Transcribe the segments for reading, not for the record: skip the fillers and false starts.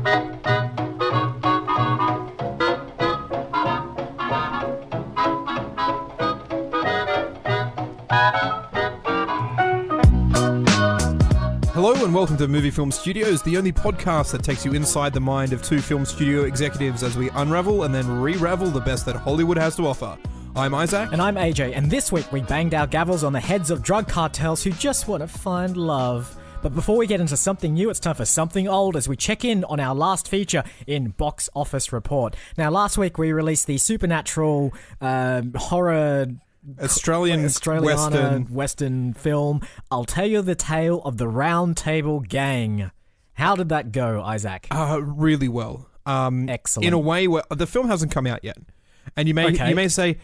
Hello and welcome to Movie Film Studios, the only podcast that takes you inside the mind of two film studio executives as we unravel and then re-ravel the best that Hollywood has to offer. I'm Isaac. And I'm AJ, and this week we banged our gavels on the heads of drug cartels who just want to find love. But before we get into something new, it's time for something old as we check in on our last feature in Box Office Report. Now, last week we released the supernatural horror... Australian Western film, I'll Tell You the Tale of the Round Table Gang. How did that go, Isaac? Really well. Excellent. In a way where the film hasn't come out yet. And you may say,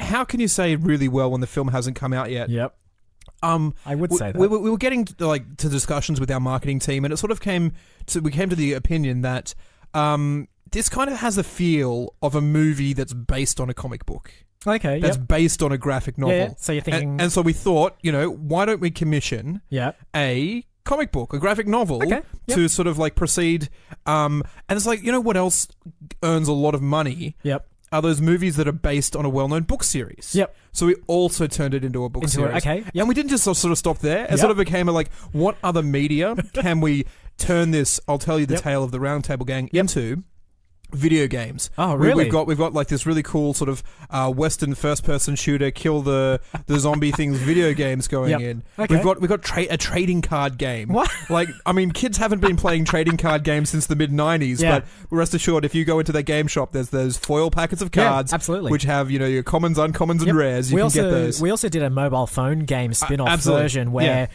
how can you say really well when the film hasn't come out yet? Yep. I would say that. We were getting to discussions with our marketing team, and it sort of came to the opinion that this kind of has a feel of a movie that's based on a comic book. Okay, that's based on a graphic novel. Yeah, so you're thinking... And so we thought, why don't we commission a comic book, a graphic novel, to sort of proceed. And it's what else earns a lot of money? Yep. Are those movies that are based on a well-known book series. Yep. So we also turned it into a book series. Okay. Yep. And we didn't just sort of stop there. It sort of became what other media can we turn this, I'll Tell You the Tale of the Round Table Gang into? Video games. Oh, really? We've got this really cool sort of Western first-person shooter, kill the zombie things video games going in. Okay. We've got a trading card game. What? Kids haven't been playing trading card games since the mid-90s, but rest assured, if you go into their game shop, there's those foil packets of cards, absolutely, which have your commons, uncommons, and rares. You can get those. We also did a mobile phone game spin-off version where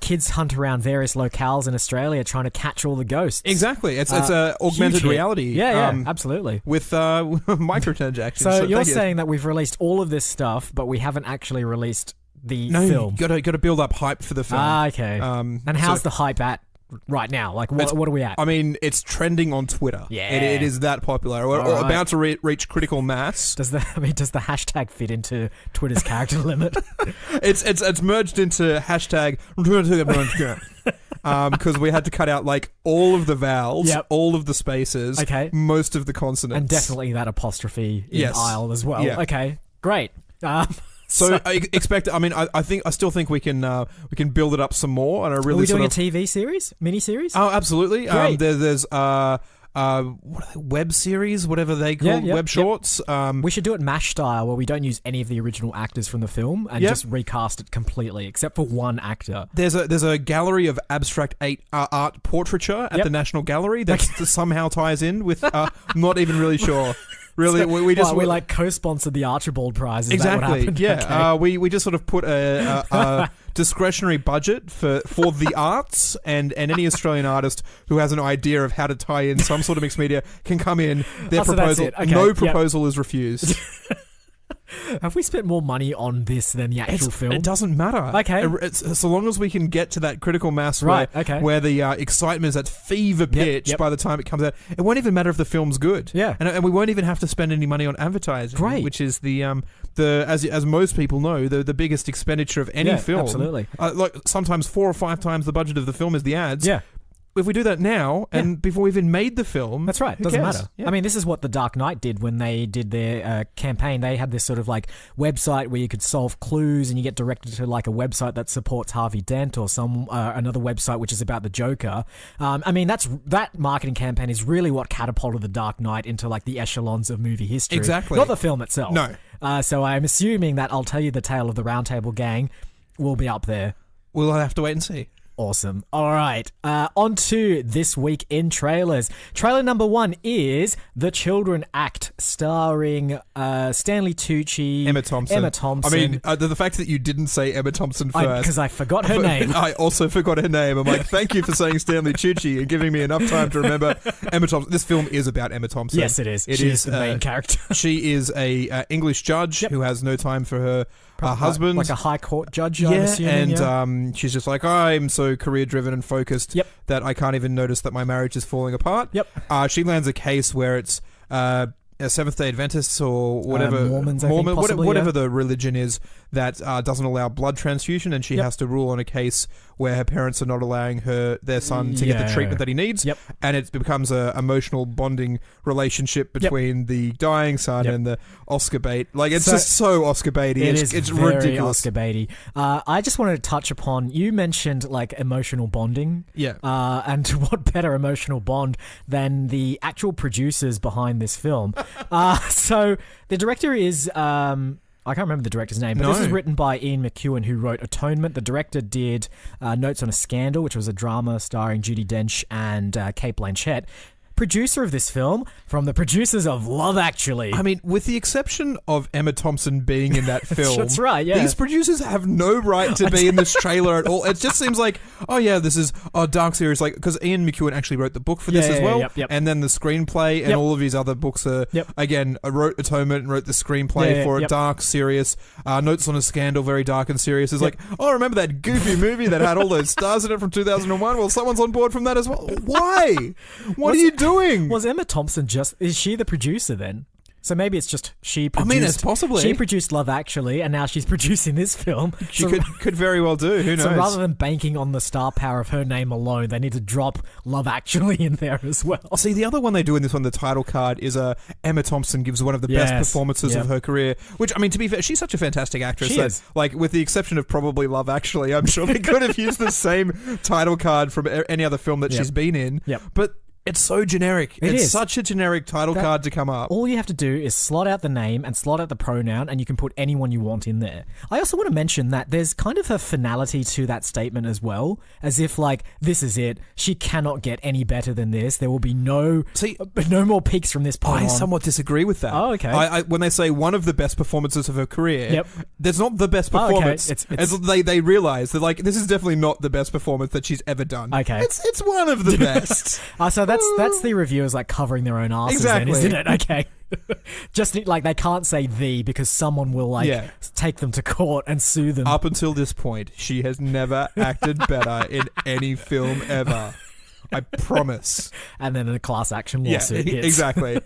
kids hunt around various locales in Australia trying to catch all the ghosts. Exactly. It's a augmented reality. Absolutely. With microtransactions. So you're saying that we've released all of this stuff, but we haven't actually released the film. Got to build up hype for the film. Okay. And how's the hype at right now? What are we at? I mean, it's trending on Twitter. Yeah. It is that popular. We're about to reach critical mass. Does the hashtag fit into Twitter's character limit? It's merged into hashtag because we had to cut out all of the vowels, all of the space, most of the consonants, and definitely that apostrophe in aisle as well. Yeah. Okay, great. So I expect. I mean, I still think we can build it up some more. And are we doing a TV series, mini series? Oh, absolutely. Great. There's what are they, web series, whatever they call web shorts. We should do it MASH style, where we don't use any of the original actors from the film and just recast it completely, except for one actor. There's a gallery of abstract art portraiture at the National Gallery that somehow ties in with. I'm not even really sure. Really, we co-sponsored the Archibald Prize. Is exactly. That what happened? Yeah. Okay. We just sort of put a discretionary budget for the arts, and any Australian artist who has an idea of how to tie in some sort of mixed media can come in. Their proposal, no proposal is refused. Have we spent more money on this than the actual film? It doesn't matter. Okay. So long as we can get to that critical mass where the excitement is at fever pitch by the time it comes out, it won't even matter if the film's good. Yeah. And we won't even have to spend any money on advertising. Great. Which is as most people know, the biggest expenditure of any film. Absolutely. Sometimes 4 or 5 times the budget of the film is the ads. Yeah. If we do that now, and before we even made the film... That's right. Doesn't matter. Yeah. I mean, this is what The Dark Knight did when they did their campaign. They had this sort of website where you could solve clues and you get directed to a website that supports Harvey Dent or some another website which is about the Joker. I mean, that marketing campaign is really what catapulted The Dark Knight into the echelons of movie history. Exactly. Not the film itself. No. So I'm assuming that I'll Tell You the Tale of the Round Table Gang will be up there. We'll have to wait and see. Awesome. All right. On to this week in trailers. Trailer number 1 is The Children Act, starring Stanley Tucci, Emma Thompson. I mean, the fact that you didn't say Emma Thompson first. Because I forgot her name. I also forgot her name. I'm thank you for saying Stanley Tucci and giving me enough time to remember Emma Thompson. This film is about Emma Thompson. Yes, it is. She's the main character. She is a English judge who has no time for her husband. Like a high court judge, I'm assuming. And she's just I'm so career-driven and focused that I can't even notice that my marriage is falling apart. Yep. She lands a case where it's Seventh-day Adventists or whatever, Mormons, I think, possibly, whatever the religion is that doesn't allow blood transfusion, and she has to rule on a case where her parents are not allowing their son to get the treatment that he needs, and it becomes a emotional bonding relationship between the dying son and the Oscar bait. Like, it's just so Oscar baity. It's very ridiculous. Oscar baity. I just wanted to touch upon, you mentioned like emotional bonding, and what better emotional bond than the actual producers behind this film. So the director is I can't remember the director's name, but this is written by Ian McEwan, who wrote Atonement. The director did Notes on a Scandal, which was a drama starring Judi Dench and Cate Blanchett. Producer of this film, from the producers of Love Actually. I mean, with the exception of Emma Thompson being in that film, that's right, these producers have no right to be in this trailer at all. It just seems like, this is a dark series, like, because Ian McEwan actually wrote the book for this as well, and then the screenplay, and all of his other books are, again, I wrote Atonement and wrote the screenplay for it, dark, serious. Notes on a Scandal, very dark and serious. It's like, remember that goofy movie that had all those stars in it from 2001? Well, someone's on board from that as well. Why? What are you doing? Was Emma Thompson is she the producer then? So maybe it's just she produced... I mean, it's possibly. She produced Love Actually, and now she's producing this film. She could very well do. Who knows? So rather than banking on the star power of her name alone, they need to drop Love Actually in there as well. See, the other one they do in this one, the title card, is Emma Thompson gives one of the best performances of her career. Which, I mean, to be fair, she's such a fantastic actress. She is. Like, with the exception of probably Love Actually, I'm sure they could have used the same title card from any other film that she's been in. But... it's so generic. It's such a generic title card to come up. All you have to do is slot out the name and slot out the pronoun, and you can put anyone you want in there. I also want to mention that there's kind of a finality to that statement as well, as if, like, this is it. She cannot get any better than this. There will be no more peaks from this point on. I somewhat disagree with that. Oh, okay. When they say one of the best performances of her career, there's not the best performance. They realize that, like, this is definitely not the best performance that she's ever done. Okay. It's one of the best. So that's the reviewers, like, covering their own asses then, isn't it? Okay. Just like they can't say because someone will take them to court and sue them. Up until this point, she has never acted better in any film ever. I promise. And then a class action lawsuit hits. Exactly.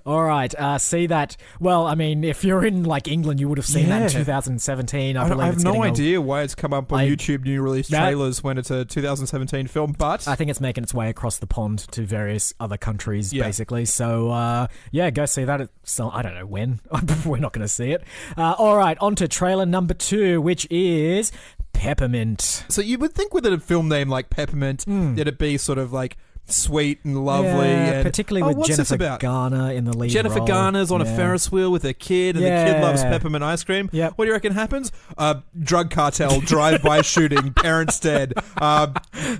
All right. See that. Well, I mean, if you're in like England, you would have seen that in 2017. I have no idea why it's come up on YouTube new release trailers when it's a 2017 film, but I think it's making its way across the pond to various other countries, basically. So, go see that. I don't know when. We're not going to see it. All right. On to trailer number 2, which is Peppermint. So you would think with a film name like Peppermint, that it'd be sort of like sweet and lovely, and particularly with Jennifer Garner in the lead Jennifer role. Garner's on a Ferris wheel with her kid, and the kid loves peppermint ice cream. What do you reckon happens? Drug cartel, drive-by shooting, parents dead,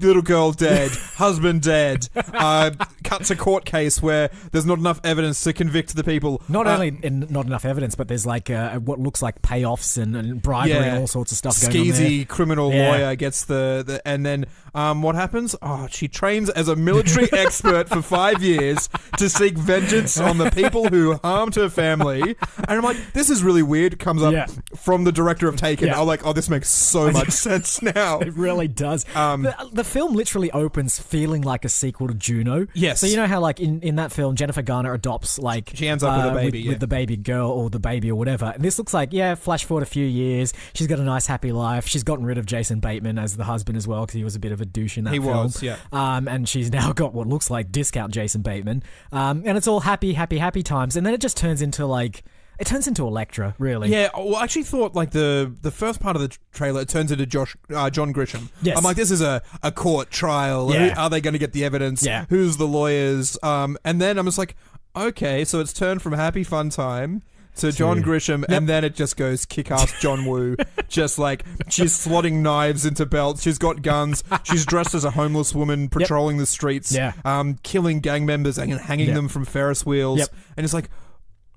little girl dead, husband dead, cut to court case where there's not enough evidence to convict the people. Not only not enough evidence, but there's like what looks like payoffs and bribery and all sorts of stuff going on there. Skeezy criminal lawyer gets the and then what happens? She trains as a military expert for 5 years to seek vengeance on the people who harmed her family. And I'm like, this is really weird. Comes up from the director of Taken. I'm like, this makes so much sense now. It really does. The film literally opens feeling like a sequel to Juno. Yes. So you know how like in that film, Jennifer Garner adopts like... she ends up with a baby. With the baby girl or the baby or whatever. And this looks like, flash forward a few years. She's got a nice happy life. She's gotten rid of Jason Bateman as the husband as well because he was a bit of a douche in that film. He was, and she's now got what looks like discount Jason Bateman. And it's all happy times. And then it just turns into like... it turns into Elektra, really. Yeah, well, I actually thought like the first part of the trailer, it turns into John Grisham. Yes. I'm like, this is a court trial. Yeah. Are they going to get the evidence? Yeah. Who's the lawyers? And then I'm just like, okay, so it's turned from happy fun time to John Grisham, and then it just goes kick-ass John Woo. Just like, she's slotting knives into belts, she's got guns, she's dressed as a homeless woman patrolling the streets, killing gang members and hanging them from Ferris wheels. And it's like,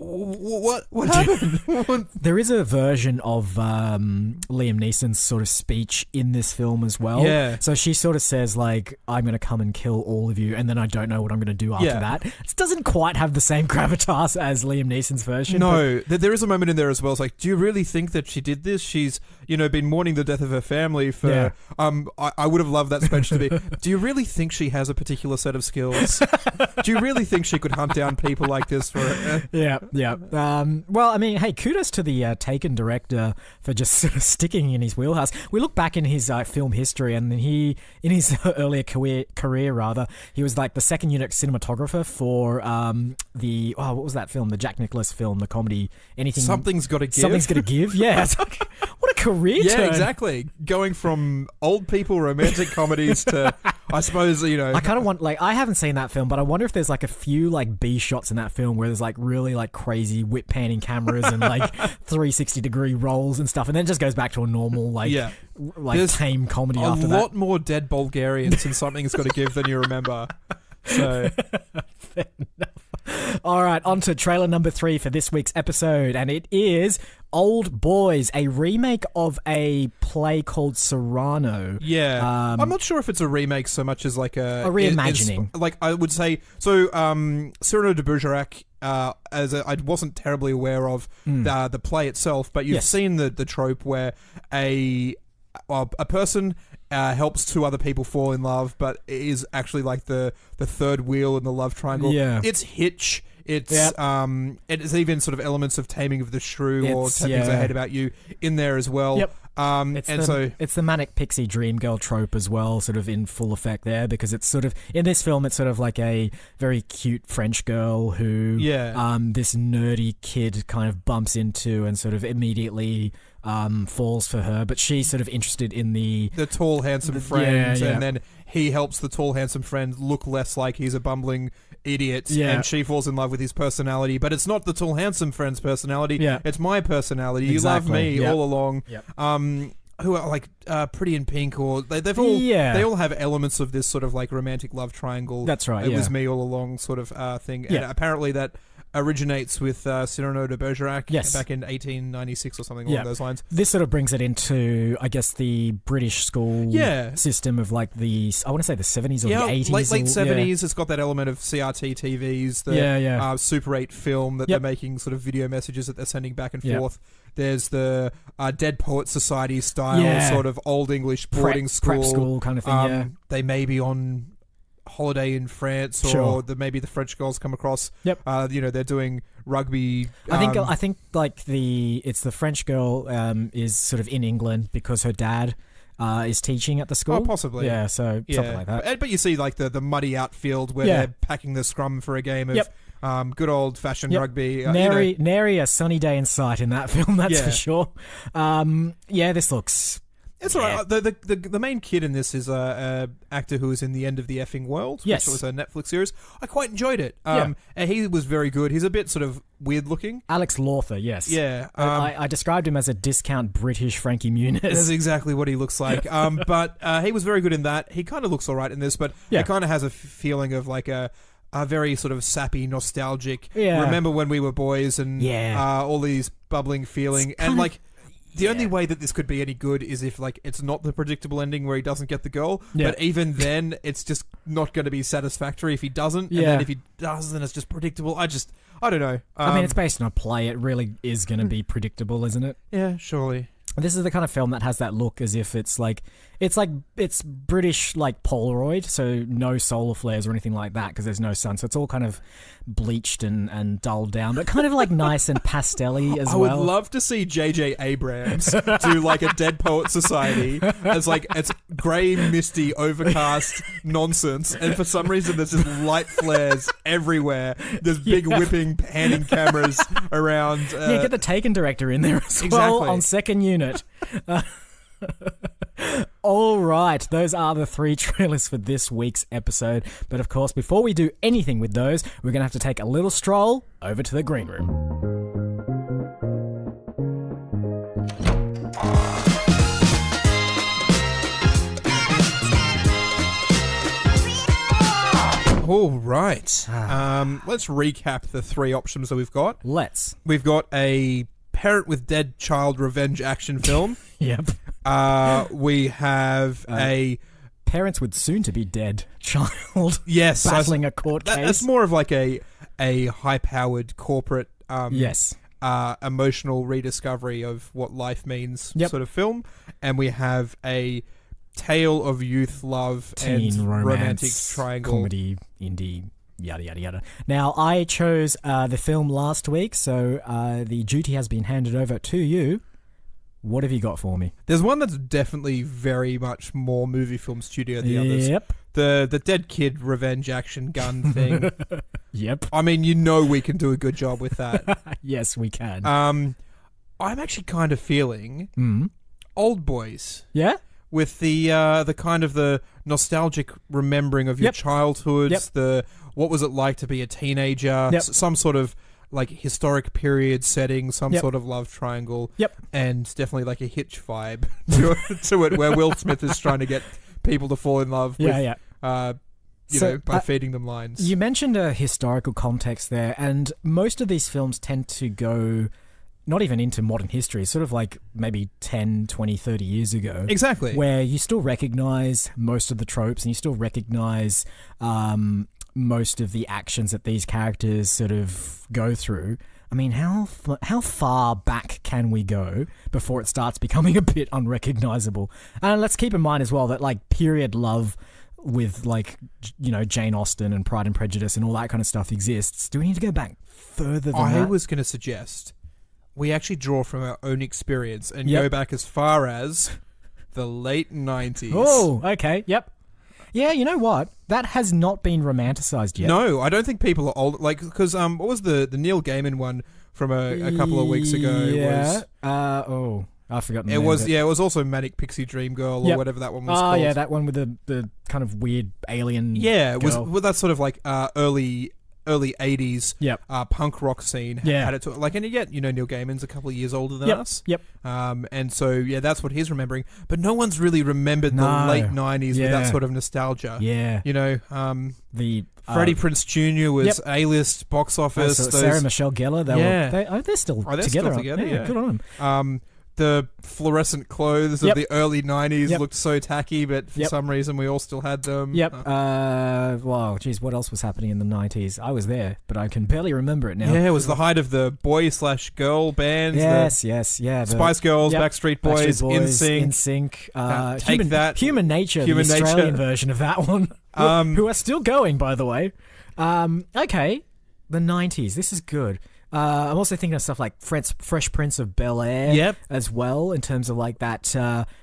What happened? There is a version of Liam Neeson's sort of speech in this film as well. Yeah. So she sort of says, like, I'm going to come and kill all of you, and then I don't know what I'm going to do after that. It doesn't quite have the same gravitas as Liam Neeson's version. No, there is a moment in there as well. It's like, do you really think that she did this? She's, been mourning the death of her family for... Yeah. I would have loved that speech to be, do you really think she has a particular set of skills? Do you really think she could hunt down people like this for... Yeah. Well, I mean, hey, kudos to the Taken director for just sort of sticking in his wheelhouse. We look back in his film history, and in his earlier career, he was like the second unit cinematographer for what was that film? The Jack Nicklaus film, the comedy. Something's Got to Give. Something's Got to Give. Yeah. It's like, what a career turn. Yeah, exactly. Going from old people romantic comedies to, I suppose, I kind of want, like, I haven't seen that film, but I wonder if there's like a few like B shots in that film where there's like really like crazy whip panning cameras and like 360-degree rolls and stuff, and then it just goes back to a normal there's tame comedy after that. A lot more dead Bulgarians in Something's Got to Give than you remember. So... Fair enough. All right, on to trailer number 3 for this week's episode, and it is Old Boys, a remake of a play called Cyrano. Yeah. I'm not sure if it's a remake so much as like a reimagining. Like, I would say, so Cyrano de Bergerac, I wasn't terribly aware of the play itself, but you've seen the trope where a person helps two other people fall in love, but is actually like the third wheel in the love triangle. Yeah. It's Hitch. It's it's even sort of elements of Taming of the Shrew or 10 Things I Hate About You in there as well. Yep. It's the manic pixie dream girl trope as well, sort of in full effect there, because it's sort of in this film it's sort of like a very cute French girl who this nerdy kid kind of bumps into and sort of immediately falls for her, but she's sort of interested in the tall handsome friend, and then he helps the tall handsome friend look less like he's a bumbling idiot, and she falls in love with his personality, but it's not the tall handsome friend's personality, it's my personality. Exactly. You love me all along. Who are like Pretty in Pink, or they all have elements of this sort of like romantic love triangle. That's right. It was me all along sort of thing, and apparently that originates with Cyrano de Bergerac back in 1896 or something along those lines. This sort of brings it into, I guess, the British school system of like I want to say the 70s or the 80s. Late 70s. It's got that element of CRT TVs, the Super 8 film that they're making sort of video messages that they're sending back and forth. There's the Dead Poets Society style sort of old English boarding prep school kind of thing. They may be on holiday in France, or maybe the French girls come across. They're doing rugby. I think like it's the French girl is sort of in England because her dad is teaching at the school. Oh, possibly. Yeah, so something like that. But you see like the muddy outfield where they're packing the scrum for a game of good old fashioned rugby. Nary a sunny day in sight in that film, that's for sure. This looks... It's all right. The main kid in this is a actor who was in The End of the Effing World, which was a Netflix series. I quite enjoyed it. And he was very good. He's a bit sort of weird looking. Alex Lawther, yes. Yeah. I described him as a discount British Frankie Muniz. That's exactly what he looks like. But he was very good in that. He kind of looks all right in this, but it kind of has a feeling of like a very sort of sappy, nostalgic, remember when we were boys and all these bubbling feeling. And like... The only way that this could be any good is if, like, it's not the predictable ending where he doesn't get the goal. But even then, it's just not going to be satisfactory if he doesn't. And then if he does, then it's just predictable. I don't know. I mean, it's based on a play. It really is going to be predictable, isn't it? Yeah, surely. This is the kind of film that has that look as if it's British like Polaroid, so no solar flares or anything like that because there's no sun, so it's all kind of bleached and dulled down, but kind of like nice and pastel-y as well. I would love to see J.J. Abrams do like a Dead Poet Society as like it's grey, misty, overcast nonsense, and for some reason there's just light flares everywhere. There's big whipping, panning cameras around. Get the Taken director in there as well on second unit. All right, those are the 3 trailers for this week's episode. But of course, before we do anything with those, we're going to have to take a little stroll over to the green room. All right. Let's recap the three options that we've got. We've got a parent with dead child revenge action film. Yep. We have a parents with soon-to-be dead child. Yes, battling a court case. That's more of like a high-powered corporate. Yes. Emotional rediscovery of what life means sort of film. And we have a tale of youth love teen and romance, romantic triangle. Comedy, indie, yada, yada, yada. Now, I chose the film last week, so the duty has been handed over to you. What have you got for me? There's one that's definitely very much more movie film studio than the others. Yep. The dead kid revenge action gun thing. Yep. I mean, we can do a good job with that. Yes, we can. I'm actually kind of feeling Old Boys. Yeah? With the kind of the nostalgic remembering of your childhoods, what was it like to be a teenager, some sort of like historic period setting, some sort of love triangle, and definitely like a Hitch vibe to it, where Will Smith is trying to get people to fall in love with, by feeding them lines. You mentioned a historical context there, and most of these films tend to go not even into modern history, sort of like maybe 10, 20, 30 years ago. Exactly. Where you still recognize most of the tropes and you still recognize most of the actions that these characters sort of go through. I mean, how far back can we go before it starts becoming a bit unrecognizable? And let's keep in mind as well that like period love with like, Jane Austen and Pride and Prejudice and all that kind of stuff exists. Do we need to go back further than that? I was going to suggest we actually draw from our own experience and go back as far as the late 90s. Oh, okay. Yep. Yeah, you know what? That has not been romanticized yet. No, I don't think people are old. Like, because what was the Neil Gaiman one from a couple of weeks ago? Yeah. I've forgotten. It was it was also Manic Pixie Dream Girl or whatever that one was called. Oh yeah, that one with the kind of weird alien. Yeah, it was girl. with that sort of like early 80s punk rock scene. Had it to, like, and yet Neil Gaiman's a couple of years older than us. Yep. And so that's what he's remembering. But no one's really remembered the late 90s with that sort of nostalgia. Yeah. The Freddie Prinze Jr. was A-list box office. Sarah Michelle Gellar. They're still together. Still together. Yeah, good on them. The fluorescent clothes of the early 90s looked so tacky, but for some reason we all still had them. Wow, geez, what else was happening in the 90s? I was there, but I can barely remember it now. Yeah, it was the height of the boy/girl bands. Yes, yeah. Spice Girls, Backstreet Boys, NSYNC. Take That. Human Nature, the Australian version of that one. Who are still going, by the way. Okay, the 90s. This is good. I'm also thinking of stuff like Fresh Prince of Bel-Air as well, in terms of like that.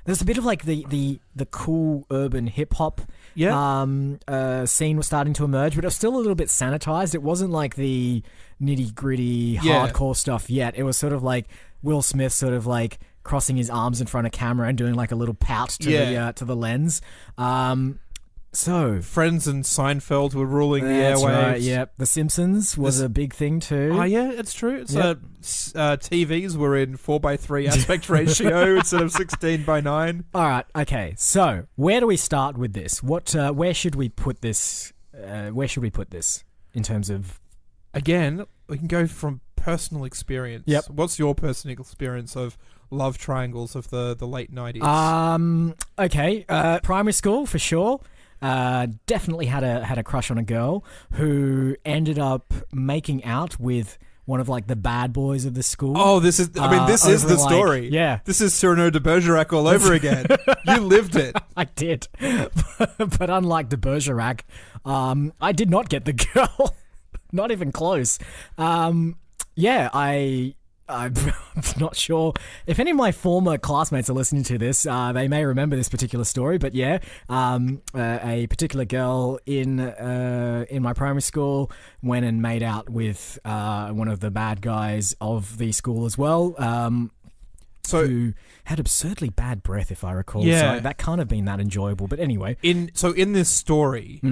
There's a bit of like the cool urban hip hop scene was starting to emerge, but it was still a little bit sanitized. It wasn't like the nitty gritty hardcore stuff yet. It was sort of like Will Smith sort of like crossing his arms in front of camera and doing like a little pout to the lens. So Friends and Seinfeld were ruling the airwaves. Right, yep. The Simpsons was a big thing too. Oh yeah, it's true. It's TVs were in 4:3 aspect ratio instead of 16:9. All right, okay. So where do we start with this? Where should we put this? Where should we put this in terms of? Again, we can go from personal experience. Yep. What's your personal experience of love triangles of the late 90s? Okay. Primary school for sure. Definitely had a crush on a girl who ended up making out with one of like the bad boys of the school. Oh, this is the story. Yeah. This is Cyrano de Bergerac all over again. You lived it. I did. But unlike de Bergerac, I did not get the girl. Not even close. I'm not sure if any of my former classmates are listening to this. They may remember this particular story, but a particular girl in my primary school went and made out with one of the bad guys of the school as well. Who had absurdly bad breath, if I recall. Yeah. So that can't have been that enjoyable. But anyway, in this story,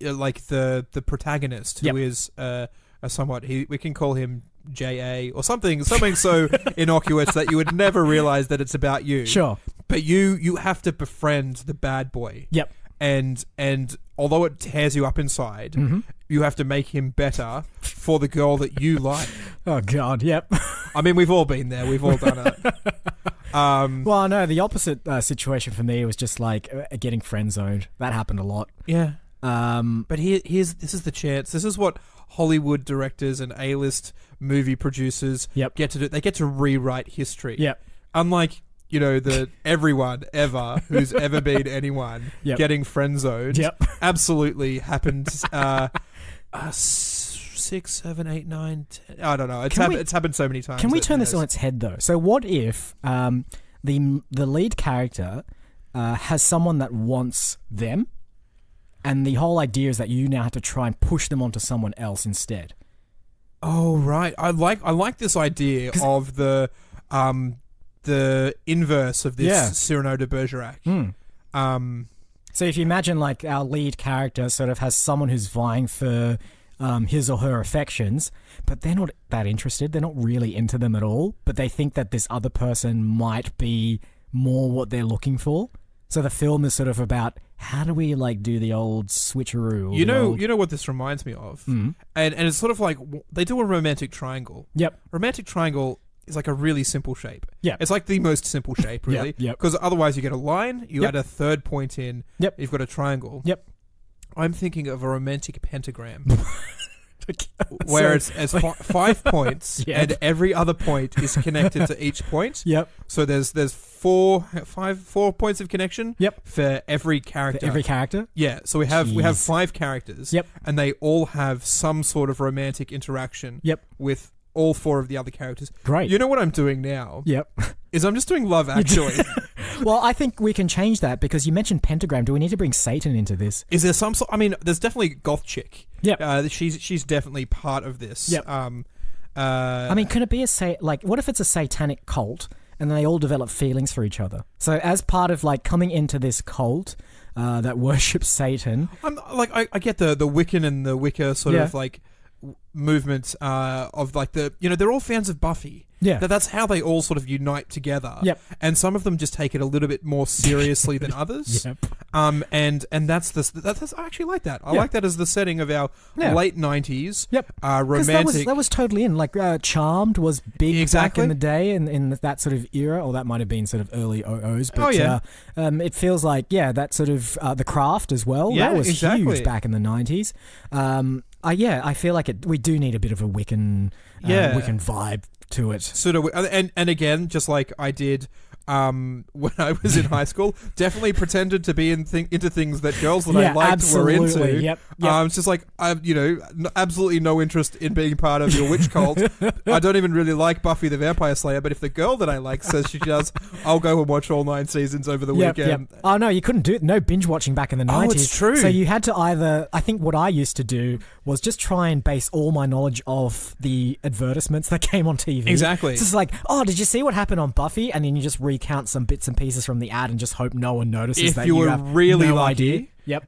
like the protagonist, who is a somewhat, we can call him J.A. or something so innocuous that you would never realize that it's about you. Sure. But you have to befriend the bad boy. Yep. and although it tears you up inside, you have to make him better for the girl that you like. Oh God, yep. I mean, we've all been there. We've all done it. Well, no, the opposite situation for me was just like getting friend zoned. That happened a lot. Yeah. But this is the chance. This is what Hollywood directors and A-list movie producers get to do. They get to rewrite history. Yep. Unlike, everyone ever who's ever been anyone getting friend zoned. Yep. Absolutely happened 6, 7, 8, 9, 10. I don't know. It's happened so many times. Can we turn this on its head though? So what if the lead character has someone that wants them, and the whole idea is that you now have to try and push them onto someone else instead? Oh right, I like this idea of the inverse of this Cyrano de Bergerac. So if you imagine like our lead character sort of has someone who's vying for his or her affections, but they're not that interested. They're not really into them at all, but they think that this other person might be more what they're looking for. So the film is sort of about how do we like do the old switcheroo? You know what this reminds me of, and it's sort of like they do a romantic triangle. Yep, romantic triangle is like a really simple shape. Yeah, it's like the most simple shape, really. Yep. Because otherwise, you get a line, you add a third point in. Yep, you've got a triangle. Yep, I'm thinking of a romantic pentagram. Where it's 5 points, and every other point is connected to each point. Yep. So there's four points of connection. Yep. For every character. For every character. Yeah. So we have 5 characters. Yep. And they all have some sort of romantic interaction. Yep. With all 4 of the other characters. Great. You know what I'm doing now? Yep. Is I'm just doing Love Actually. Well, I think we can change that because you mentioned pentagram. Do we need to bring Satan into this? Is there some sort? I mean, there's definitely Goth Chick. Yeah. She's definitely part of this. Yep. I mean, can it be what if it's a satanic cult and they all develop feelings for each other? So as part of like coming into this cult that worships Satan, I get the Wiccan and the Wicca sort of like movement of like they're all fans of Buffy. Yeah. That's how they all sort of unite together. Yep. And some of them just take it a little bit more seriously than others. Yep. And that's I actually like that. I like that as the setting of our late 90s. Yep. Romantic. That was totally in. Like Charmed was big back in the day in that sort of era, or that might have been sort of early 00s. But it feels like that sort of The Craft as well. Yeah, that was exactly. huge back in the 90s. I feel like we do need a bit of a Wiccan vibe to it. Sort of, and again, just like I did when I was in high school, definitely pretended to be into things that girls that I liked absolutely. were into. Yep. It's just like absolutely no interest in being part of your witch cult. I don't even really like Buffy the Vampire Slayer, but if the girl that I like says she does, I'll go and watch all 9 seasons over the weekend. Yep. Oh no, you couldn't do it. No binge watching back in the 90s. Oh, it's true. So you had to either. I think what I used to do was just try and base all my knowledge off the advertisements that came on TV. Exactly. So it's like, oh, did you see what happened on Buffy? And then you just recount some bits and pieces from the ad and just hope no one notices if that you were have really no lucky. idea. Yep.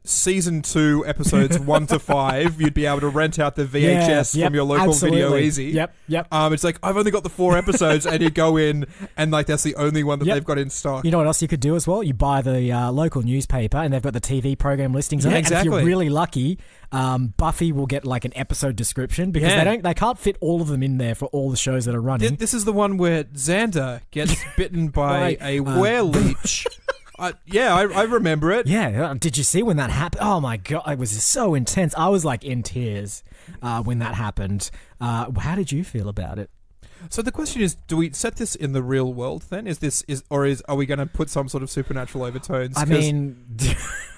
Season 2, episodes 1 to 5, you'd be able to rent out the VHS from your local Video Easy. Yep. It's like, I've only got the 4 episodes, and you go in, and like that's the only one that they've got in stock. You know what else you could do as well? You buy the local newspaper, and they've got the TV program listings on it. Exactly. And if you're really lucky, Buffy will get like an episode description because they can't fit all of them in there for all the shows that are running. This is the one where Xander gets bitten by a were-leech. I remember it. Yeah, did you see when that happened? Oh my god, it was so intense. I was like in tears when that happened. How did you feel about it? So the question is, do we set this in the real world then? Are we going to put some sort of supernatural overtones? I mean,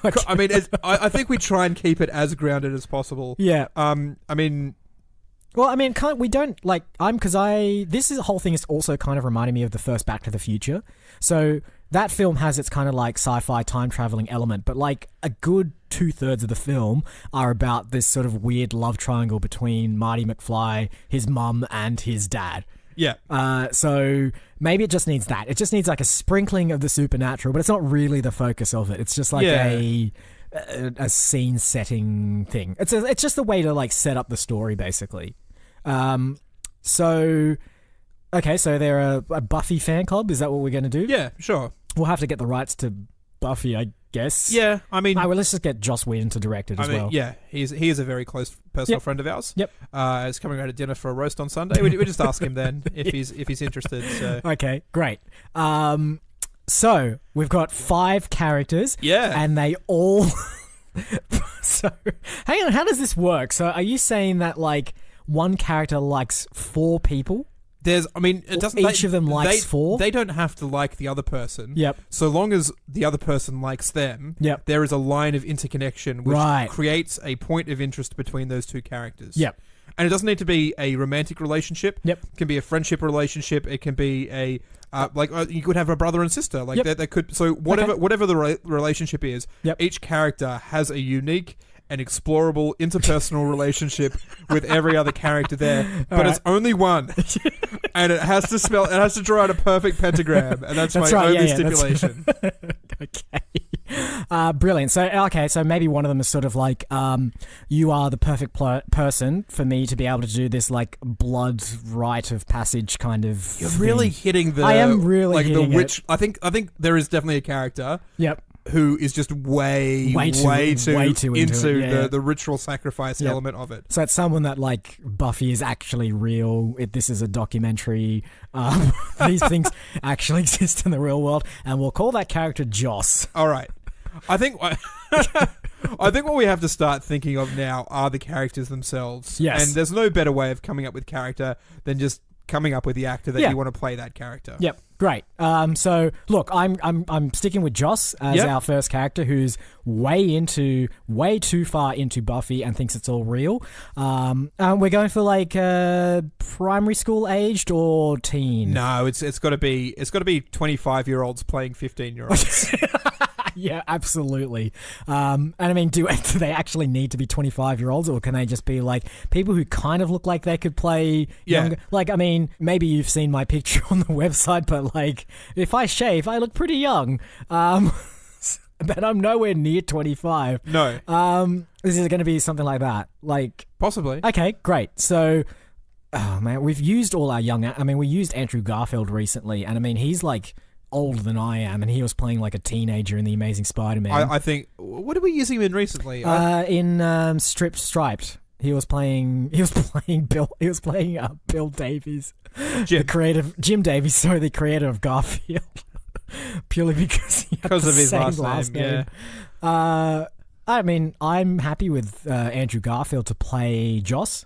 I think we try and keep it as grounded as possible. Yeah. This whole thing is also kind of reminding me of the first Back to the Future. So that film has its kind of like sci-fi time traveling element, but like a good 2/3 of the film are about this sort of weird love triangle between Marty McFly, his mum, and his dad. Yeah. So maybe it just needs that. It just needs like a sprinkling of the supernatural, but it's not really the focus of it. It's just like a scene setting thing. It's just a way to like set up the story basically. So they're a Buffy fan club. Is that what we're going to do? Yeah, sure. We'll have to get the rights to Buffy, I guess. Yeah, I mean... well, let's just get Joss Whedon to direct it as well. Yeah, he is a very close personal friend of ours. Yep. He's coming around to dinner for a roast on Sunday. We just ask him then if he's interested. So. Okay, great. So, we've got 5 characters. Yeah. And they all... So, hang on, how does this work? So, are you saying that, like, one character likes 4 people? It doesn't. Each of them likes 4. They don't have to like the other person. Yep. So long as the other person likes them. Yep. There is a line of interconnection which Right. creates a point of interest between those 2 characters. Yep. And it doesn't need to be a romantic relationship. Yep. It can be a friendship relationship. It can be a you could have a brother and sister. Like Yep. that could. So whatever the relationship is. Yep. Each character has a unique and explorable interpersonal relationship with every other character there, but it's only one, and it has to draw out a perfect pentagram, and that's my only stipulation. Okay, brilliant. So maybe one of them is sort of like, you are the perfect person for me to be able to do this like blood rite of passage kind of. You're really hitting the. I am really hitting the witch. it. I think there is definitely a character. Yep. Who is just way too into the ritual sacrifice element of it. So it's someone that, like, Buffy is actually real. This is a documentary. These things actually exist in the real world. And we'll call that character Joss. All right. I think what we have to start thinking of now are the characters themselves. Yes. And there's no better way of coming up with character than just coming up with the actor that you want to play that character. Yep. Great. So look, I'm sticking with Joss as our first character, who's way too far into Buffy and thinks it's all real. We're going for like primary school aged or teen. No, it's got to be 25-year-olds playing 15-year-olds. Yeah, absolutely. And I mean, do they actually need to be 25-year-olds, or can they just be like people who kind of look like they could play younger? Like, I mean, maybe you've seen my picture on the website, but like, if I shave, I look pretty young. But I'm nowhere near 25. No. This is going to be something like that. Like, possibly. Okay, great. So, oh man, we've used all our young. I mean, we used Andrew Garfield recently, and I mean, he's like older than I am, and he was playing like a teenager in The Amazing Spider-Man. I think. What did we use him in recently? In Striped. He was playing Bill. He was playing Bill Davies, Jim Davies. Sorry, the creator of Garfield. Purely because of his last name. Yeah. I mean, I'm happy with Andrew Garfield to play Joss.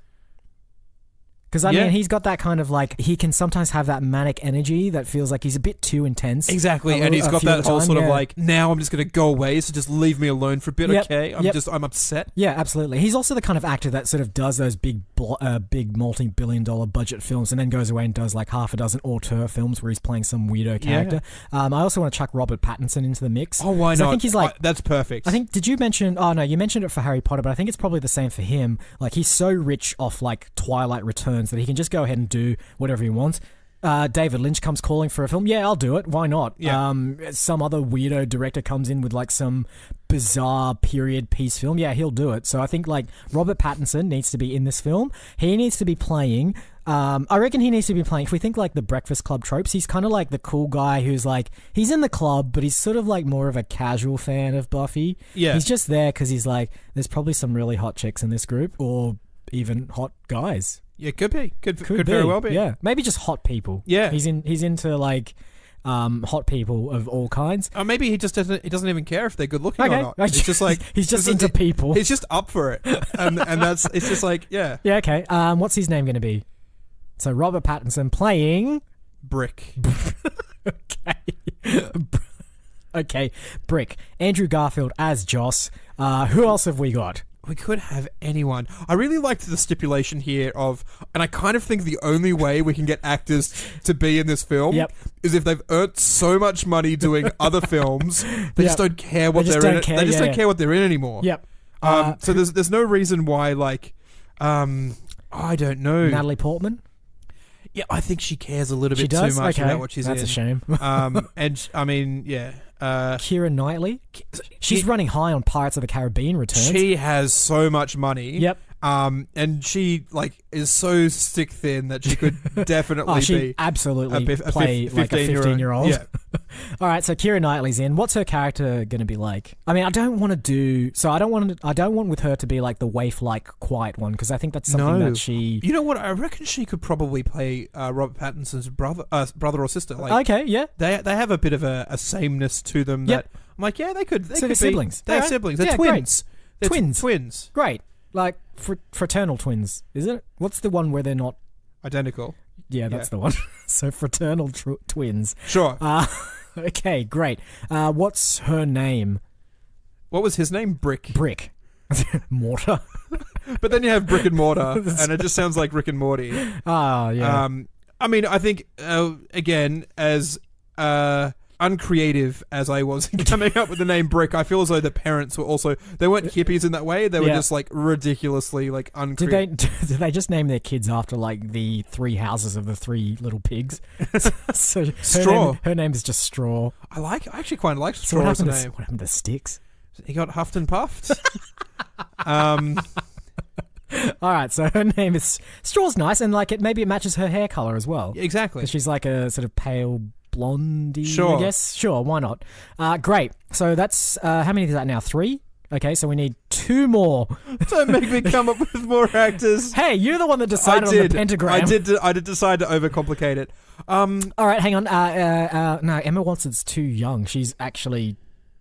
Because, I mean, he's got that kind of, like, he can sometimes have that manic energy that feels like he's a bit too intense. Exactly, and he's got that whole sort of, like, now I'm just going to go away, so just leave me alone for a bit, okay? I'm upset. Yeah, absolutely. He's also the kind of actor that sort of does those big multi-billion-dollar budget films and then goes away and does, like, half a dozen auteur films where he's playing some weirdo character. I also want to chuck Robert Pattinson into the mix. Oh, why not? I think he's like... that's perfect. I think, did you mention... Oh, no, you mentioned it for Harry Potter, but I think it's probably the same for him. Like, he's so rich off, like, Twilight Returns that he can just go ahead and do whatever he wants. David Lynch comes calling for a film. Yeah, I'll do it. Why not? Yeah. Some other weirdo director comes in with like some bizarre period piece film. Yeah, he'll do it. So I think like Robert Pattinson needs to be in this film. He needs to be playing... I reckon he needs to be playing... If we think like the Breakfast Club tropes, he's kind of like the cool guy who's like... He's in the club, but he's sort of like more of a casual fan of Buffy. Yeah. He's just there because he's like, there's probably some really hot chicks in this group, or even hot guys. Yeah, could be. Could very well be. Yeah, maybe just hot people. Yeah, he's into like hot people of all kinds. Or maybe he doesn't even care if they're good looking or not. It's just like he's just into people. He's just up for it, and it's just like yeah. Yeah. Okay. What's his name going to be? So Robert Pattinson playing Brick. Okay. Okay. Brick. Andrew Garfield as Joss. Who else have we got? We could have anyone. I really liked the stipulation here of, and I kind of think the only way we can get actors to be in this film is if they've earned so much money doing other films, they just don't care what they're in. They just don't care what they're in anymore. Yep. So there's no reason why, like, I don't know. Natalie Portman? Yeah, I think she cares a little bit too much about what she's in. That's a shame. And I mean, yeah. Keira Knightley? She's running high on Pirates of the Caribbean Returns. She has so much money. Yep. And she like is so stick thin that she could definitely absolutely play like a 15-year-old. Yeah. All right, so Keira Knightley's in. What's her character going to be like? I mean, I don't want with her to be like the waif-like quiet one, because I think that's something that she... You know what? I reckon she could probably play Robert Pattinson's brother or sister. Like, okay, yeah. They have a bit of a sameness to them that I'm like, yeah, they could they're be siblings. They're siblings. They're twins. They're twins. Great. Like fraternal twins, is it? What's the one where they're not identical? Yeah, that's the one. So fraternal twins. Sure. Okay, great. What's her name? What was his name? Brick. Mortar. But then you have Brick and Mortar, and it just sounds like Rick and Morty. Oh, yeah. I mean, I think, again, as uncreative as I was in coming up with the name Brick, I feel as though the parents were also... They weren't hippies in that way. They were just, like, ridiculously, like, uncreative. Did they just name their kids after, like, the 3 houses of the 3 little pigs? So Straw. Her name is just Straw. I actually quite like Straw as a name. What happened to Sticks? He got huffed and puffed. All right, so her name is... Straw's nice, and, like, maybe it matches her hair color as well. Exactly. Because she's, like, a sort of pale... blondie, sure. I guess. Sure, why not? Great. So that's how many is that now? 3? Okay, so we need 2 more. Don't make me come up with more actors. Hey, you're the one that decided on the pentagram. I did decide to overcomplicate it. All right, hang on. No, Emma Watson's too young. She's actually...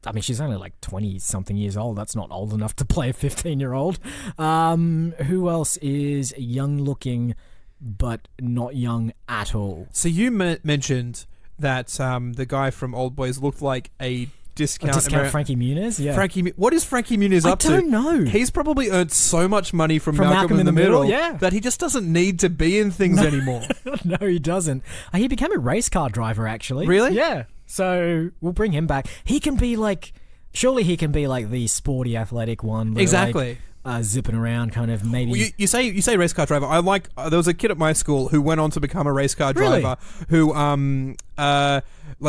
I mean, she's only like 20-something years old. That's not old enough to play a 15-year-old. Who else is young-looking but not young at all? So you mentioned... that the guy from Old Boys looked like a discount Frankie Muniz? Yeah. What is Frankie Muniz up to? I don't know. He's probably earned so much money from Malcolm in the Middle that he just doesn't need to be in things anymore. No, he doesn't. He became a race car driver, actually. Really? Yeah. So we'll bring him back. He can be like... Surely he can be like the sporty, athletic one. Exactly. Zipping around, kind of maybe. Well, you say race car driver. I like. There was a kid at my school who went on to become a race car driver. Who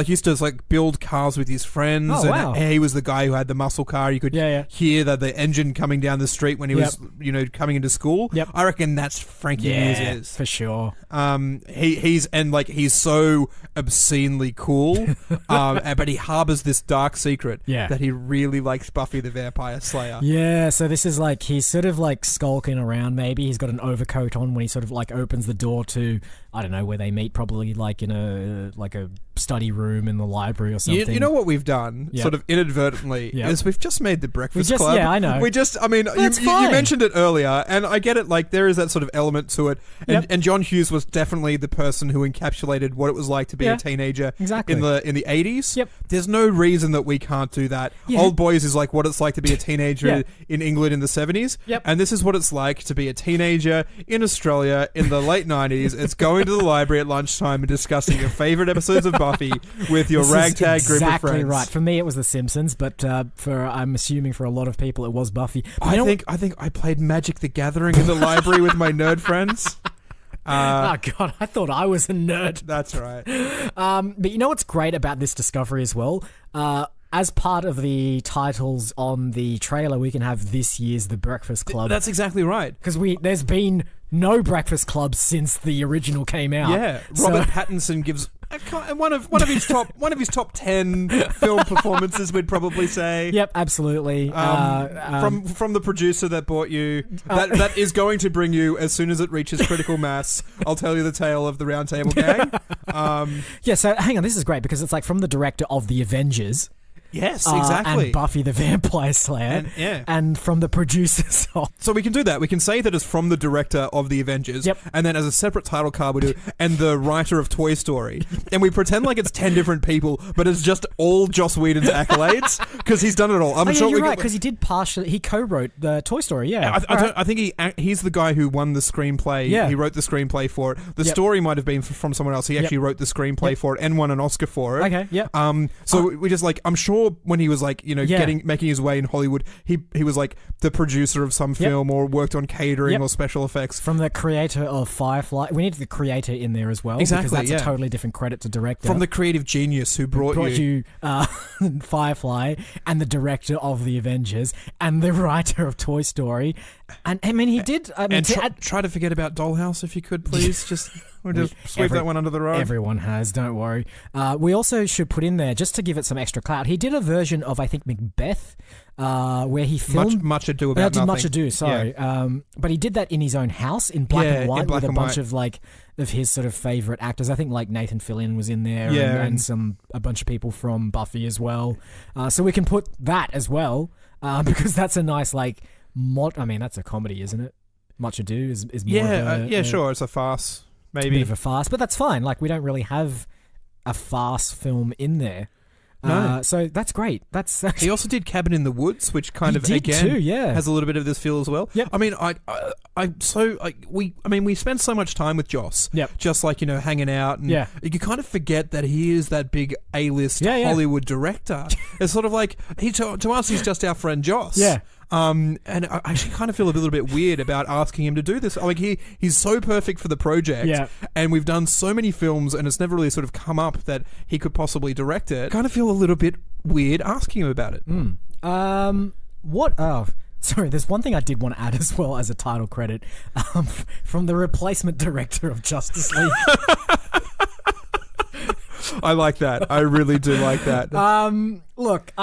used to like build cars with his friends. Oh, wow. And he was the guy who had the muscle car. You could hear the engine coming down the street when he was coming into school. Yep. I reckon that's Frankie Muniz for sure. He's so obscenely cool, but he harbors this dark secret that he really likes Buffy the Vampire Slayer. Yeah, so this is like he's sort of like skulking around. Maybe he's got an overcoat on when he sort of like opens the door to, I don't know, where they meet, probably like in a study room in the library or something. You know what we've done, sort of inadvertently, is we've just made the Breakfast Club. Yeah, I know. You mentioned it earlier, and I get it, like, there is that sort of element to it. And John Hughes was definitely the person who encapsulated what it was like to be a teenager in the 80s. Yep. There's no reason that we can't do that. Yeah. Old Boys is like what it's like to be a teenager in England in the 70s. Yep. And this is what it's like to be a teenager in Australia in the late 90s. It's going to the library at lunchtime and discussing your favourite episodes of Buffy with your ragtag group of friends. Exactly right. For me, it was The Simpsons, but I'm assuming for a lot of people, it was Buffy. I think I played Magic the Gathering in the library with my nerd friends. Oh God, I thought I was a nerd. That's right. But you know what's great about this discovery as well? As part of the titles on the trailer, we can have this year's The Breakfast Club. That's exactly right. Because there's been no Breakfast Club since the original came out. Yeah, Robert Pattinson gives one of his top 10 film performances, we'd probably say. Yep, absolutely. From the producer that bought you, that is going to bring you as soon as it reaches critical mass. I'll tell you the tale of the Round Table Gang. So hang on, this is great because it's like from the director of The Avengers. Yes, exactly. And Buffy the Vampire Slayer. And from the producers of... So we can do that. We can say that it's from the director of The Avengers. Yep. And then as a separate title card we do, and the writer of Toy Story. And we pretend like it's 10 different people, but it's just all Joss Whedon's accolades, because he's done it all. You're right, because he co-wrote the Toy Story, I think he's the guy who won the screenplay. Yeah. He wrote the screenplay for it. The story might have been from someone else. He actually wrote the screenplay for it and won an Oscar for it. Okay, yeah. So we just like, I'm sure when he was like, making his way in Hollywood, he was like the producer of some film or worked on catering or special effects. From the creator of Firefly. We need the creator in there as well. Exactly, because that's a totally different credit to director. From the creative genius who brought you Firefly, and the director of The Avengers, and the writer of Toy Story. And I mean, he did... try to forget about Dollhouse if you could, please. Just... We'll just sweep that one under the rug. Everyone has, don't worry. We also should put in there, just to give it some extra clout, he did a version of, I think, Macbeth, where he filmed... Much Ado About Nothing. Much Ado, sorry. Yeah. But he did that in his own house in black and white with a bunch of his sort of favourite actors. I think like Nathan Fillion was in there and a bunch of people from Buffy as well. So we can put that as well because that's a nice that's a comedy, isn't it? Much Ado is more sure. It's a farce. Maybe. It's a bit of a farce, but that's fine. Like, we don't really have a farce film in there. No. So that's great. He also did Cabin in the Woods, which kind of again has a little bit of this feel as well. Yep. I mean, we spend so much time with Joss. Yep. Just hanging out, and you kind of forget that he is that big A-list Hollywood director. It's sort of like to us, he's just our friend Joss. Yeah. And I actually kind of feel a little bit weird about asking him to do this. Like he's so perfect for the project, and we've done so many films, and it's never really sort of come up that he could possibly direct it. I kind of feel a little bit weird asking him about it. What? Oh, sorry. There's one thing I did want to add as well as a title credit from the replacement director of Justice League. I like that. I really do like that. Look,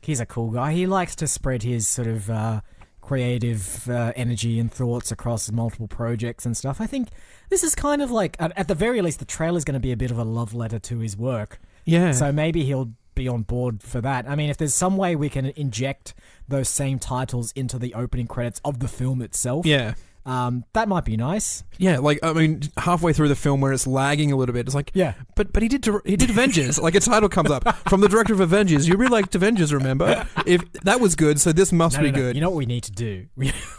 he's a cool guy. He likes to spread his sort of creative energy and thoughts across multiple projects and stuff. I think this is kind of like, at the very least, the trailer's going to be a bit of a love letter to his work. Yeah. So maybe he'll be on board for that. I mean, if there's some way we can inject those same titles into the opening credits of the film itself. Yeah. That might be nice. Yeah, halfway through the film where it's lagging a little bit, it's like, but he did Avengers. Like a title comes up from the director of Avengers. You really liked Avengers, remember? If that was good, so this must be good. You know what we need to do?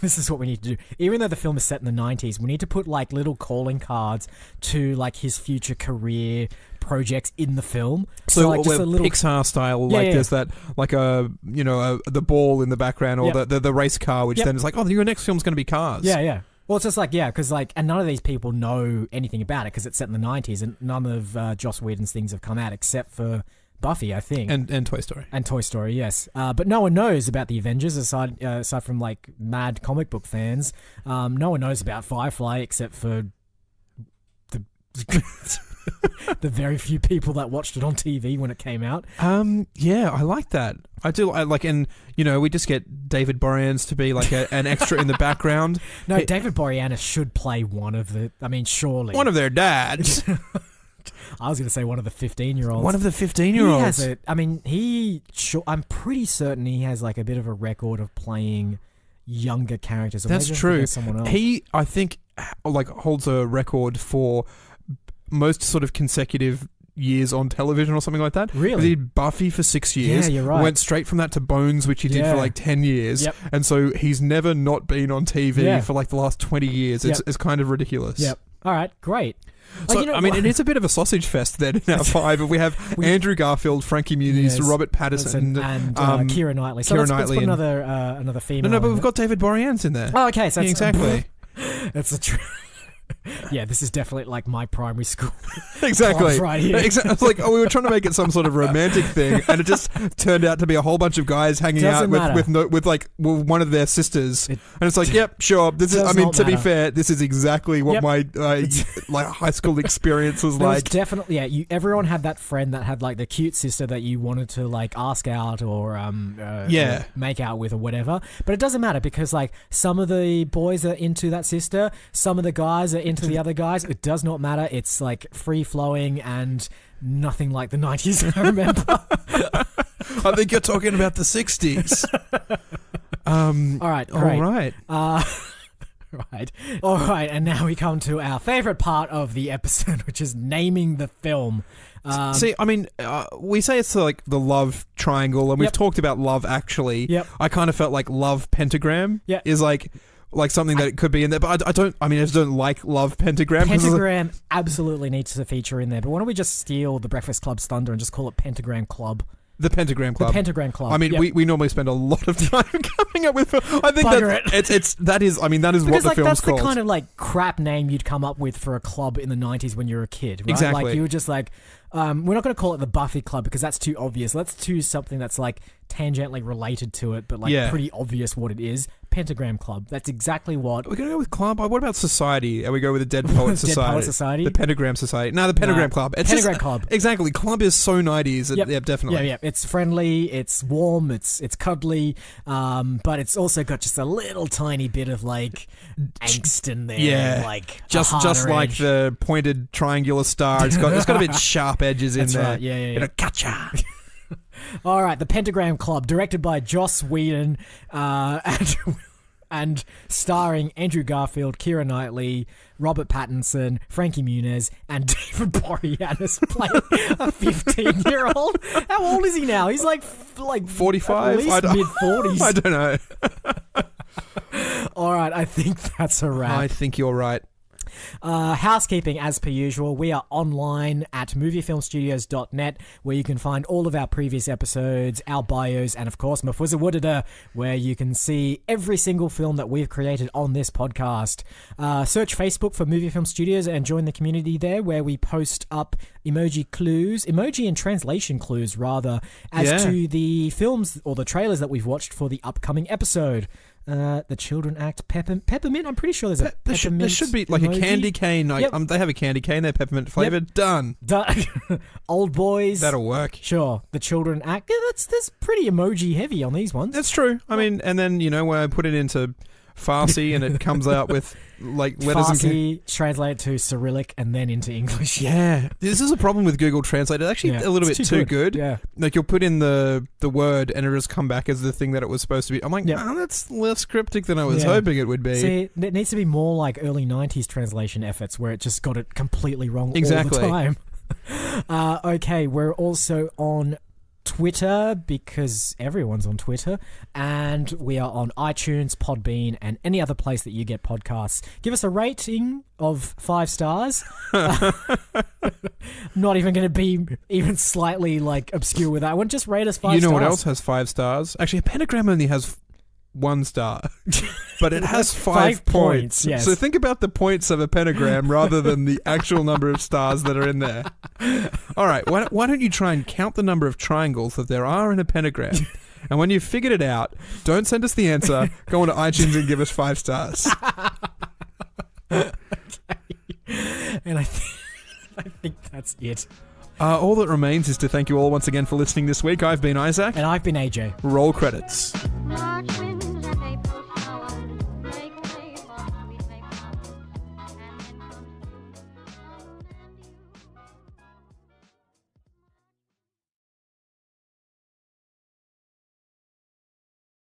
This is what we need to do. Even though the film is set in the 90s, we need to put little calling cards to his future career projects in the film. So just a little Pixar style, there's that the ball in the background or the race car, which then is like, oh, your next film's going to be cars. Yeah. Well, it's just because and none of these people know anything about it because it's set in the 90s, and none of Joss Whedon's things have come out except for Buffy, I think, and Toy Story, yes. But no one knows about the Avengers aside from mad comic book fans. No one knows about Firefly except for the the very few people that watched it on TV when it came out. Yeah, I like that. I do. We just get David Boreanaz to be an extra in the background. No, David Boreanaz should play surely one of their dads. I was going to say one of the 15-year-olds. One of the 15-year-olds. I'm pretty certain he has a bit of a record of playing younger characters. That's true. Someone else. He, I think, holds a record for most sort of consecutive years on television or something like that. Really? He did Buffy for 6 years. Yeah, you're right. Went straight from that to Bones, which he did for 10 years. Yep. And so he's never not been on TV for the last 20 years. It's kind of ridiculous. Yep. All right, great. So, it is a bit of a sausage fest then in our five. We have Andrew Garfield, Frankie Muniz, Robert Pattinson, and Keira Knightley. So let's put another female. No, but we've got David Boreanaz in there. Oh, okay. So exactly. That's a true. Yeah, this is definitely my primary school. Exactly. Right here. Exactly. It's we were trying to make it some sort of romantic thing, and it just turned out to be a whole bunch of guys hanging out with one of their sisters. And it's yep, sure. This is. To be fair, this is exactly what my high school experience was like. Definitely, everyone had that friend that had the cute sister that you wanted to ask out or make out with or whatever. But it doesn't matter because some of the boys are into that sister, some of the guys are into the other guys. It does not matter. It's free flowing and nothing like the 90s, I remember. I think you're talking about the 60s. All right, great. All right. Right. All right, and now we come to our favourite part of the episode, which is naming the film. We say it's the love triangle, and we've talked about Love Actually. Yep. I kind of felt like Love Pentagram is something that it could be in there, but I just don't like Love Pentagram. Pentagram absolutely needs to feature in there, but why don't we just steal the Breakfast Club's thunder and just call it Pentagram Club? The Pentagram Club. The Pentagram Club. We normally spend a lot of time coming up with. I think that is what the film's that's called. The kind of crap name you'd come up with for a club in the 90s when you were a kid, right? Exactly. You were just we're not going to call it the Buffy Club because that's too obvious. Let's choose something that's tangentially related to it, but pretty obvious what it is. Pentagram Club. That's exactly what. We're going to go with club. What about society? And we go with the Dead Poet Society. Dead Poet Society? The Pentagram Society. No, the Pentagram Club. It's Pentagram Club. Exactly. Club is so 90s. Yep. Yeah, definitely. Yeah. It's friendly, it's warm, it's cuddly, but it's also got just a little tiny bit of like angst in there. Yeah. Like just like the pointed triangular star. It's got a bit sharp edges in there. Right. Yeah. Gotcha. All right, the Pentagram Club, directed by Joss Whedon, and starring Andrew Garfield, Keira Knightley, Robert Pattinson, Frankie Muniz, and David Boreanaz playing a 15-year-old. How old is he now? He's like 45? At least mid-40s. I don't know. All right, I think that's a wrap. I think you're right. Housekeeping, as per usual, we are online at moviefilmstudios.net, where you can find all of our previous episodes, our bios, and of course Mafuzza Woodada, where you can see every single film that we've created on this podcast. Search Facebook for Movie Film Studios and join the community there, where we post up emoji and translation clues rather, as to the films or the trailers that we've watched for the upcoming episode. The Children Act, peppermint. I'm pretty sure there's a peppermint. There should be like emoji. A candy cane. Yep. They have a candy cane. They're peppermint flavored. Yep. Done. Old Boys. That'll work. Sure. The Children Act. Yeah, that's pretty emoji heavy on these ones. That's true. I mean, and then when I put it into Farsi and it comes out with like letters Farsi, translate to Cyrillic and then into English. Yeah. This is a problem with Google Translate. It's actually a little bit too good. Yeah. Like you'll put in the word and it'll just come back as the thing that it was supposed to be. I'm like, that's less cryptic than I was hoping it would be. See, it needs to be more like early 90s translation efforts where it just got it completely wrong all exactly. the time. Okay, we're also on Twitter, because everyone's on Twitter, and we are on iTunes, Podbean, and any other place that you get podcasts. Give us a rating of 5 stars. Not even going to be even slightly like obscure with that one. Just rate us 5 stars. You know what else has 5 stars? Actually, a Pentagram only has 1 star, but it has 5 points. Yes. So think about the points of a pentagram rather than the actual number of stars that are in there. All right, why don't you try and count the number of triangles that there are in a pentagram? And when you've figured it out, don't send us the answer. Go on to iTunes and give us 5 stars. Okay. And I think that's it. All that remains is to thank you all once again for listening this week. I've been Isaac. And I've been AJ. Roll credits. Watch